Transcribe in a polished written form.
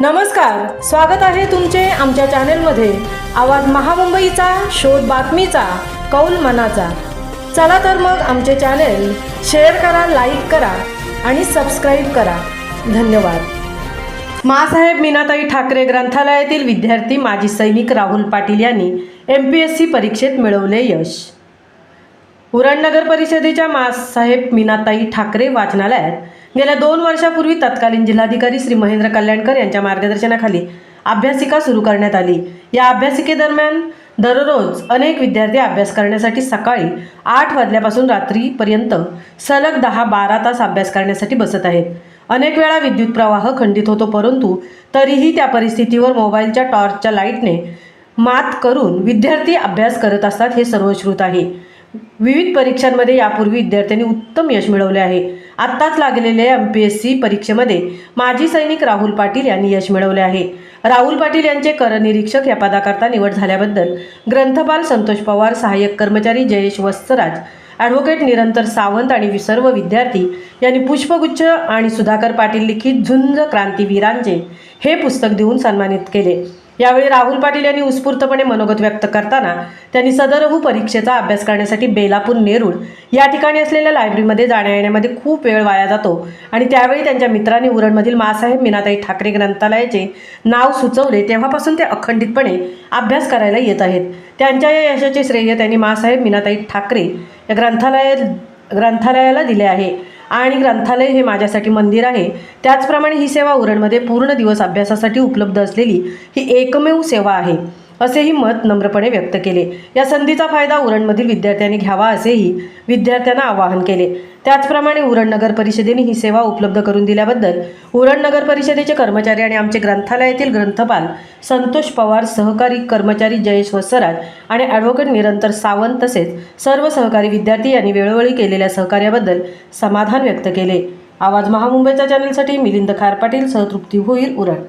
नमस्कार, स्वागत आहे तुमचे आमच्या चॅनेलमध्ये। आवाज महामुंबईचा, शोध बातमीचा, कौल मनाचा। चला तर मग आमचे चॅनेल शेअर करा, लाईक करा आणि सबस्क्राईब करा। धन्यवाद। मासाहेब मीनाताई ठाकरे ग्रंथालयातील विद्यार्थी माजी सैनिक राहुल पाटील यांनी MPSC परीक्षेत मिळवले यश। उरण नगर परिषदेच्या मासाहेब मीनाताई ठाकरे वाचनालयात गेल्या 2 वर्षापूर्वी तत्कालीन जिल्हाधिकारी श्री महेंद्र कल्याणकर यांच्या मार्गदर्शनाखाली अभ्यासिका सुरू करण्यात आली। या अभ्यासिकेदरम्यान दररोज अनेक विद्यार्थी अभ्यास करण्यासाठी सकाळी 8 वाजल्यापासून रात्रीपर्यंत सलग 10-12 तास अभ्यास करण्यासाठी बसत आहेत। अनेक वेळा विद्युत प्रवाह खंडित होतो, परंतु तरीही त्या परिस्थितीवर मोबाईलच्या टॉर्चच्या लाईटने मात करून विद्यार्थी अभ्यास करत असतात, हे सर्वश्रुत आहे। विविध परीक्षांमध्ये यापूर्वी विद्यार्थ्यांनी उत्तम यश मिळवले आहे। आत्ताच लागलेल्या MPSC परीक्षेमध्ये माजी सैनिक राहुल पाटील यांनी यश मिळवले आहे। राहुल पाटील यांचे करनिरीक्षक या पदाकरता निवड झाल्याबद्दल ग्रंथपाल संतोष पवार, सहाय्यक कर्मचारी जयेश वत्सराज, ॲडव्होकेट निरंतर सावंत आणि सर्व विद्यार्थी यांनी पुष्पगुच्छ आणि सुधाकर पाटील लिखित झुंज क्रांतीवीरांचे हे पुस्तक देऊन सन्मानित केले। यावेळी राहुल पाटील यांनी उत्स्फूर्तपणे मनोगत व्यक्त करताना त्यांनी सदरहू परीक्षेचा अभ्यास करण्यासाठी बेलापूर नेरूळ या ठिकाणी असलेल्या लायब्ररीमध्ये जाण्या येण्यामध्ये खूप वेळ वाया जातो आणि त्यावेळी त्यांच्या मित्रांनी उरणमधील मासाहेब मीनाताई ठाकरे ग्रंथालयाचे नाव सुचवले, तेव्हापासून ते अखंडितपणे अभ्यास करायला येत आहेत। त्यांच्या या यशाचे श्रेय त्यांनी मासाहेब मीनाताई ठाकरे या ग्रंथालयाला दिले आहे आणि ग्रंथालय हे माझ्यासाठी मंदिर आहे। त्याचप्रमाणे ही सेवा उरणमध्ये पूर्ण दिवस अभ्यासासाठी उपलब्ध असलेली ही एकमेव सेवा आहे, असेही मत नम्रपणे व्यक्त केले। या संधीचा फायदा उरणमधील विद्यार्थ्यांनी घ्यावा, असेही विद्यार्थ्यांना आवाहन केले। त्याचप्रमाणे उरण नगर परिषदेने ही सेवा उपलब्ध करून दिल्याबद्दल उरण नगर परिषदेचे कर्मचारी आणि आमचे ग्रंथालयातील ग्रंथपाल संतोष पवार, सहकारी कर्मचारी जयेश वत्सराज आणि ॲडव्होकेट निरंतर सावंत तसेच सर्व सहकारी विद्यार्थी यांनी वेळोवेळी केलेल्या सहकार्याबद्दल समाधान व्यक्त केले। आवाज महामुंबईच्या चॅनलसाठी मिलिंद खारपाटील, सहतृप्ती होईल, उरण।